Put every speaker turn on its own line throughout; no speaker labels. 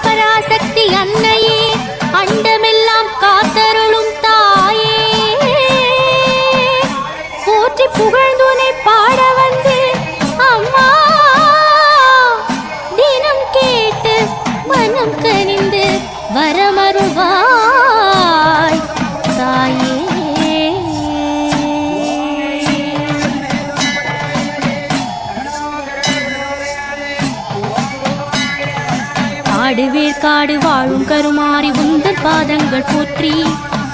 பராசக்தி அன்னையே, அண்டமெல்லாம் காத்தருளும் தாயே, போற்றி புகழ்ந்துனை பாட வந்து அம்மா, தினம் கேட்டு மனம் கனிந்து வரமருவாய் தாயே. காடு வாழும் கருமாறி உந்தன் பாதங்கள் போற்றி,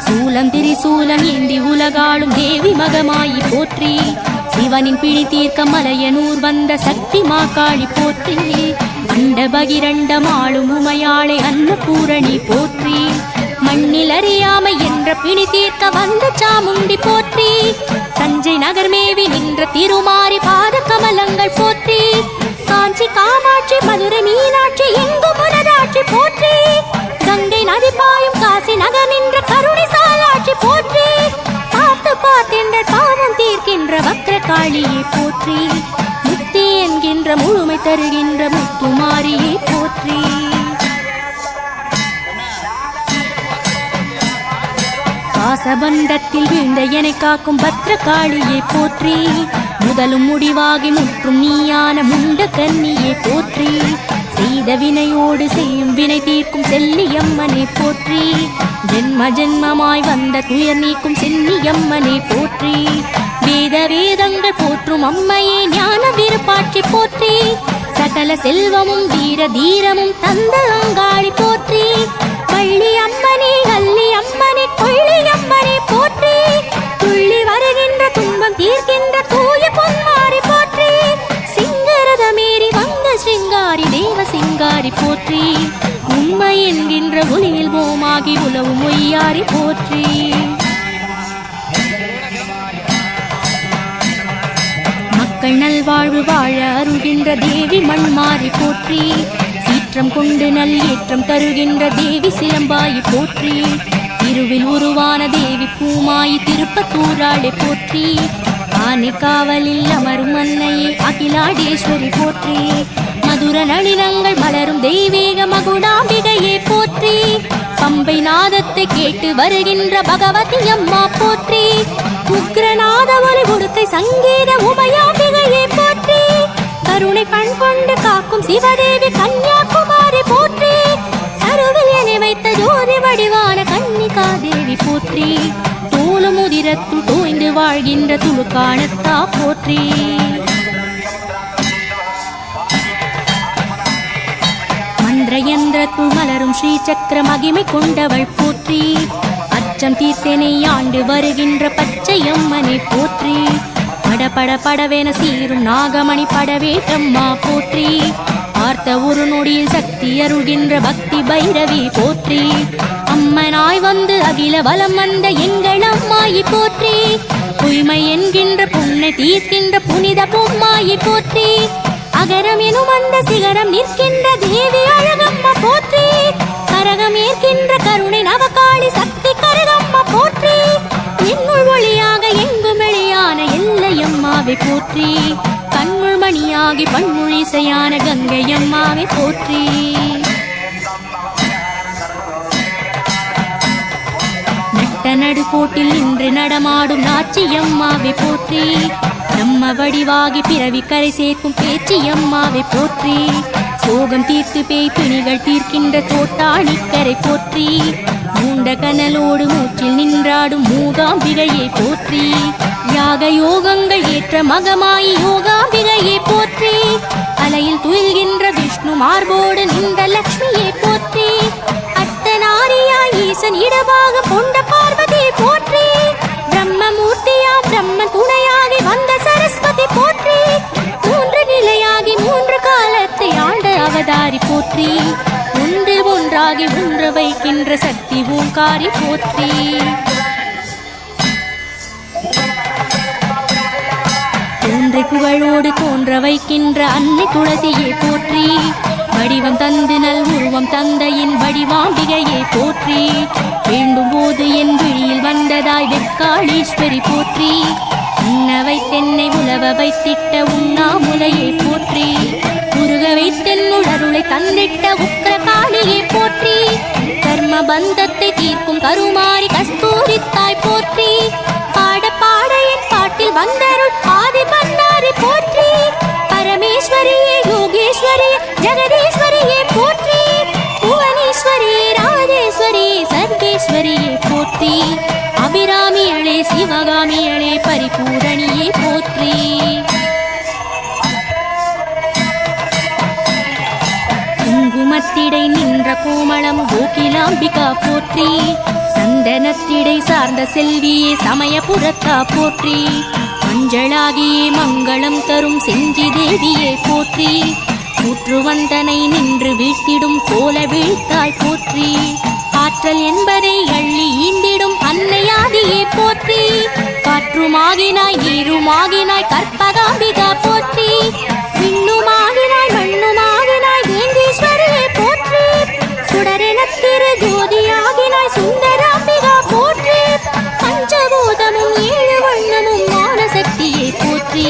சூலம் திரிசூலம் ஏந்தி உலகாளும் தேவி மகமாயி போற்றி, சிவனின் பிடி தீர்க்க மலையனூர் வந்த சக்தி மாகாளி போற்றி, அண்ட பகிரண்டமாளும் உமையாளை அன்னபூரணி போற்றி, மண்ணில் அறியாமை என்ற பிணி தீர்க்க வந்த சாமுண்டி போற்றி, தஞ்சை நகர் மேவி நின்ற திருமாறி பாத கமலங்கள் போற்றி, காஞ்சி காமாட்சி மதுரை மீனாட்சி எங்கும் முனராட்சி போற்றி, கங்கை நதி பாயும் காசி நகர் நின்ற கருணை சாலாட்சி போற்றி, பார்த்து பார்க்கின்ற பாவம் தீர்க்கின்ற வக்ர காளியை போற்றி, முக்தி என்கின்ற முழுமை தருகின்ற முத்துமாரியை போற்றி. பாசபந்தத்தில் வீழ்ந்த எனை காக்கும் பத்ர காளியை போற்றி, முதலும் முடிவாகி முற்றும் நீயான முண்ட கன்னியை போற்றி, செய்த வினையோடு செய்யும் வினை தீர்க்கும் செல்லியம்மனை போற்றி, ஜென்ம ஜென்மமாய் வந்த துயர் நீக்கும் செல்லியம்மனை போற்றி, வேத வேதங்கள் போற்றும் அம்மையே ஞான விருப்பாட்சி போற்றி, சகல செல்வமும் வீர தீரமும் தந்த அங்காளி போற்றி, பள்ளி அம்மனே கல்லி அம்மனே கொள்ளி அம்மனை போற்றி, துள்ளி வருகின்ற துன்பம் தீர்க்கின்ற தூய பொன்மாரி போற்றி, சிங்கரதமேறி வந்த சிங்காரி தேவ சிங்காரி போற்றி, உண்மை என்கின்ற ஒளியில் போமாகி உலவும் ஒய்யாரி போற்றி. மக்கள் நல்வாழ்வு வாழ அருகின்ற தேவி மண்மாரி போற்றி, சீற்றம் கொண்டு நல் ஏற்றம் தருகின்ற தேவி சிலம்பாயி போற்றி, திருவில் உருவான தேவி பூமாயி திருப்பத்தூராளை போற்றி, ஆனை காவலில் அமரும் அன்னையே அகிலாடேஸ்வரி போற்றி, மதுர நளினங்கள் மலரும் தெய்வீக மகுடாம்பிகையை போற்றி, பம்பை நாதத்தை கேட்டு வருகின்ற பகவதி அம்மா போற்றி, உக்ரநாத ஒலி உடுக்கை சங்கீத உபயாம்பிகையை போற்றி, கருணை கண் கொண்டு காக்கும் சிவதேவி கன்னியாகுமாரி போற்றி, அருவில் என வைத்த ஜோதி வடிவான கன்னிகா தேவி போற்றி, தோளு முதிரத்து தோய்ந்து வாழ்கின்ற துளுக்கானத்தா போற்றி. மந்திரயந்திரத்துள் மலரும் ஸ்ரீ சக்கர மகிமை கொண்டவள் போற்றி, அச்சம் தீர்த்தனை ஆண்டு வருகின்ற பச்சையம்மனை போற்றி, படபட படவென சீரும் நாகமணி படவேற்றம்மா போற்றி, பார்த்த ஒரு நொடியில் சக்தி அருள்கின்ற பக்தி பைரவி போற்றி, அம்மனாய் வந்து அகில வலம் வந்த எங்கள் அம்மாயி போற்றி, தூய்மை என்கின்ற புண்ணை தீர்க்கின்ற புனித பொம்மாயி போற்றி, அகரம் எனும் அந்த சிகரம் நிற்கின்ற தேவி அழகம்மா போற்றி, கரகம் ஏற்கின்ற கருணை நவகாளி சக்தி கரகம்மா போற்றி, என்னுள் ஒளியாக எங்கும் வெளியான எல்லையம்மாவை போற்றி, கண்ணுள் மணியாகி பண்முழி இசையான கங்கையம்மாவை போற்றி. நட்ட நடுக்கோட்டில் நின்று நடமாடும் நாச்சியம்மாவை போற்றி, நம்ம வடிவாகி பிறவி கரை சேர்க்கும் பேச்சியம்மாவை போற்றி, சோகம் தீர்த்து பேய் பிணிகள் தீர்க்கின்ற தோட்டாணிக்கரை போற்றி, மூண்ட கனலோடு மூச்சில் நின்றாடும் மூகாம்பிகையை போற்றி, யாக யோகங்கள் ஏற்ற மகமாயி யோகாம்பிகையை போற்றி, அலையில் துயில்கின்ற விஷ்ணு மார்போடு நின்ற லக்ஷ்மியை போற்றி, அர்த்தநாரியாய் ஈசன் இடமாக கொண்ட பார்வதியை போற்றி, பிரம்மமூர்த்தியா பிரம்ம துணையாகி வந்த சரஸ்வதி போற்றி, மூன்று நிலையாகி மூன்று காலத்தை ஆண்ட அவதாரி போற்றி, ஒன்றில் ஒன்றாகி ஒன்று வைக்கின்ற சக்தி ஓங்காரி போற்றி. தோன்றை புகழோடு தோன்ற வைக்கின்ற அன்னை துளசியை போற்றி, வடிவம் தந்து நல் உருவம் தந்தையின் வடிவாம்பிகையை போற்றி, வேண்டும் போது என் விழியில் வந்ததாய் வெக்காளீஸ்வரி போற்றி, உண்ண வைத்தென்னை உலவ வைத்திட்ட உண்ணாமுலையை போற்றி, உருக வைத்தென்னுள் அருளை தந்திட்ட உக்கிர காளியை கர்ம பந்தத்தை தீர்க்கும் கருமாரி கஸ்தூரி தாய் போற்றி பாட பாட என் பாட்டில் வந்தருள் ஆதி பண்டாரி போற்றி பரமேஸ்வரியே யோகேஸ்வரியே ஜெகதீஸ்வரியே போற்றி புவனேஸ்வரியே ராஜேஸ்வரியே சர்வேஸ்வரியே போற்றி அபிராமியளே சிவகாமியளே பரிபூரணியே போற்றி குங்குமத்திடை நின்ற கோமளம் கோகிலாம்பிகா போற்றி சந்தனத்திடை சார்ந்த செல்வியே சமயபுரத்தா போற்றி மஞ்சளாகியே மங்களம் தரும் செஞ்சி தேவியே போற்றி கூற்று வந்தனை நின்று வீழ்த்திடும் கோல வீழ்த்தாய் போற்றி ஆற்றல் என்பதை அள்ளி ஈந்திடும் அன்னையாதியே போற்றி காற்றுமாகினாய் நீருமாகினாய் கற்பகாம்பிகா போற்றி விண்ணுமாகினாய் மண்ணுமாகினாய் வேந்தீஸ்வரியே போற்றி சுடரெனத்திரு ஜோதியாகினாய் சுந்தராம்பிகா போற்றி பஞ்சபூதமும் ஏழு வண்ணமும் ஞானசக்தியே போற்றி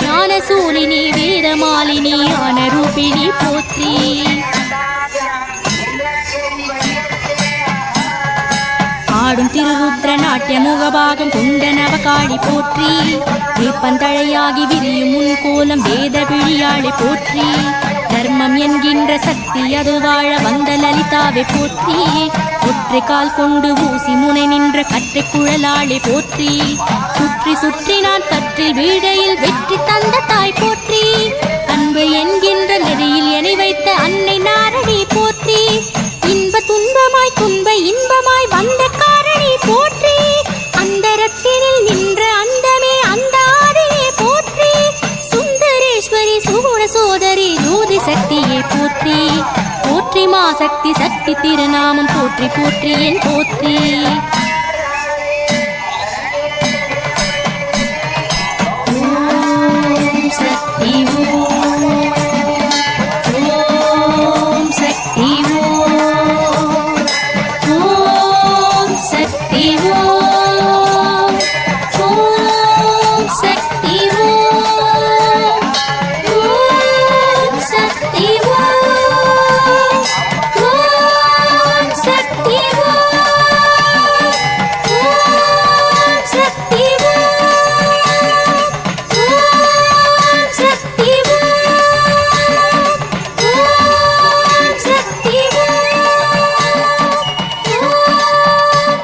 ஞானசூலினி வேதமாலினி ஞானரூபிணி போற்றி ஆடும் திருருத்ர நாட்டிய முகபாகம் கொண்ட நவகாளி போற்றி வேப்பந்தழையாகி விரியும் முன் கோலம் வேத விழியாளை போற்றி தர்மம் என்கின்ற சக்தி அது வாழ வந்த லலிதாவை போற்றி ஒற்றை கால் கொண்டு ஊசி முனை நின்ற கற்றை குழலாளை போற்றி சுற்றி சுற்றி நான் கற்றில் வீடையில் வெற்றி தந்த தாய் போற்றி அன்பு என்கின்ற நெறியில் எனை வைத்த அன்னை நாரணி போற்றி இன்ப துன்பமாய் துன்ப இன்பமாய் வந்த காரணி போற்றி அந்தரத்தினில் நின்ற அந்தமே அந்த ஆதியே போற்றி சுந்தரேஸ்வரி சுகுண சோதரி ஜோதி சக்தியே போற்றி போற்றி மா சக்தி சக்தி திருநாமம் போற்றி போற்றி என் போற்றி ஓம் சக்தி ஓம் சக்தி ஓம் சக்தி ஓம் சக்தி ஓம் சக்தி ஓம்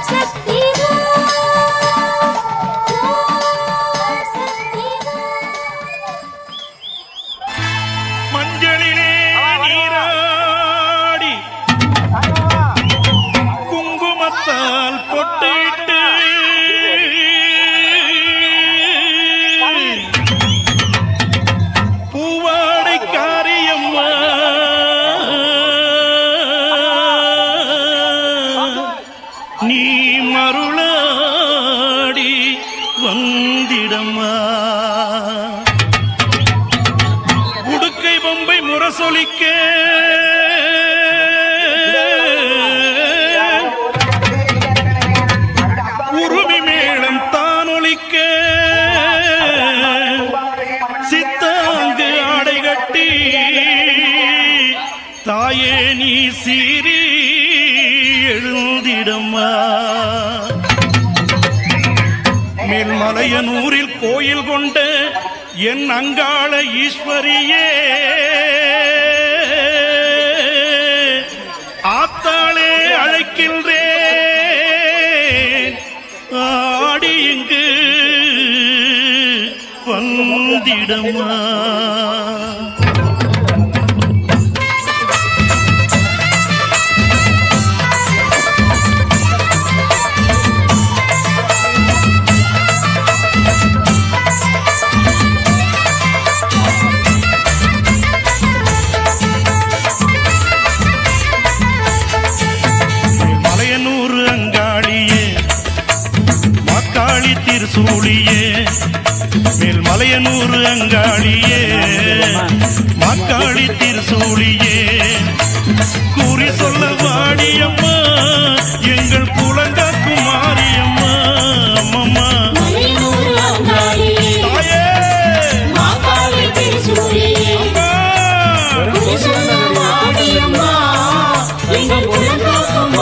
சக்தி
மஞ்சளிலே நீராடி குங்குமத்தால் பொட்டிட்டு பூவாடை காரியம்மா நீ மருளாடி வந்திடம்மா உடுக்கை பொம்பை முரசொலிக்க உருவி மேளம் தானொலிக்க சித்தாங்கு ஆடை கட்டி தாயே நீ சீறி எழுந்திடம்மா மேல்மலையனூரில் கோயில் கொண்ட என் அங்காள ஈஸ்வரியே ஆத்தாளே அழைக்கின்றேன் ஆடி இங்கு வந்திடம்மா திருசூழியே மேல்மலையனூர் அங்காளியே மாக்காளி திருசூழியே கூறி சொல்ல வாடியம்மா எங்கள் குலங்காக்கும் மாரியம்மா அம்மம்மா தாயே
எங்கள் குலங்காக்கும்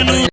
மலையனூர்